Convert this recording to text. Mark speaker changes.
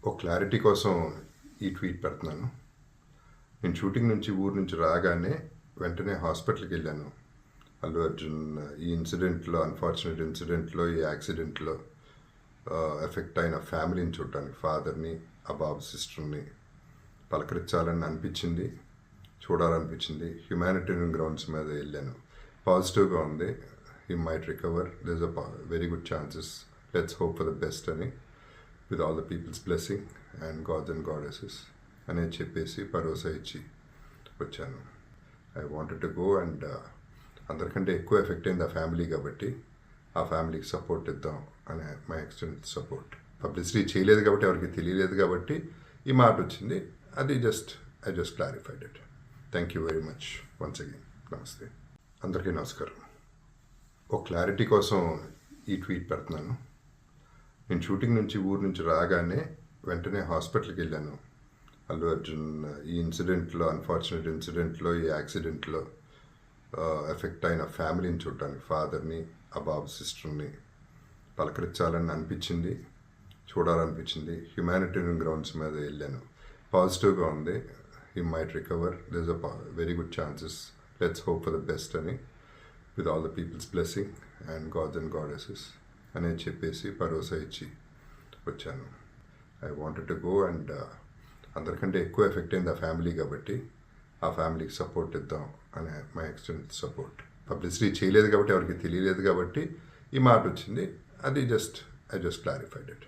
Speaker 1: ఒక క్లారిటీ కోసం ఈ ట్వీట్ పెడుతున్నాను. నేను షూటింగ్ నుంచి ఊరు నుంచి రాగానే వెంటనే హాస్పిటల్కి వెళ్ళాను. అల్లు అర్జున్ ఈ ఇన్సిడెంట్లో, అన్ఫార్చునేట్ ఇన్సిడెంట్లో, ఈ యాక్సిడెంట్లో ఎఫెక్ట్ అయిన ఫ్యామిలీని చూడటానికి, ఫాదర్ని, ఆ బాబు సిస్టర్ని పలకరించాలని అనిపించింది, చూడాలనిపించింది. హ్యుమానిటేరియన్ గ్రౌండ్స్ మీద వెళ్ళాను. పాజిటివ్గా ఉంది. He might recover, there is a very good chances, let's hope for the best అని, with all the peoples blessing and gods and goddesses అనేది చెప్పేసి భరోసా ఇచ్చి వచ్చాను. I wanted to go and అందరికంటే ఎక్కువ ఎఫెక్ట్ అయింది ఆ ఫ్యామిలీ కాబట్టి ఆ ఫ్యామిలీకి సపోర్ట్ ఇద్దాం అనే మై ఎక్స్టెంట్ సపోర్ట్. పబ్లిసిటీ చేయలేదు కాబట్టి, ఎవరికి తెలియలేదు కాబట్టి ఈ మాట వచ్చింది. అది I just clarified it. Thank you very much once again. నమస్తే, అందరికీ నమస్కారం. ఒక క్లారిటీ కోసం ఈ ట్వీట్ పెడుతున్నాను. నేను షూటింగ్ నుంచి ఊరు నుంచి రాగానే వెంటనే హాస్పిటల్కి వెళ్ళాను. అల్లు అర్జున్ ఈ ఇన్సిడెంట్లో, అన్ఫార్చునేట్ ఇన్సిడెంట్లో, ఈ యాక్సిడెంట్లో ఎఫెక్ట్ అయిన ఫ్యామిలీని చూడటానికి, ఫాదర్ని, ఆ బాబు సిస్టర్ని పలకరించాలని అనిపించింది, చూడాలనిపించింది. హ్యుమానిటేరియన్ గ్రౌండ్స్ మీద వెళ్ళాను. పాజిటివ్గా ఉంది. He might recover, there is a very good chances, let's hope for the best అని, with all the peoples blessing and gods and goddesses అనేది చెప్పేసి భరోసా ఇచ్చి వచ్చాను. I wanted to go and అందరికంటే ఎక్కువ ఎఫెక్ట్ అయింది ఆ ఫ్యామిలీ కాబట్టి ఆ ఫ్యామిలీకి సపోర్ట్ ఇద్దాం అనే మై ఎక్స్టెంట్ సపోర్ట్. పబ్లిసిటీ చేయలేదు కాబట్టి, ఎవరికి తెలియలేదు కాబట్టి ఈ మాట వచ్చింది. అది ఐ జస్ట్ క్లారిఫైడ్ ఇట్.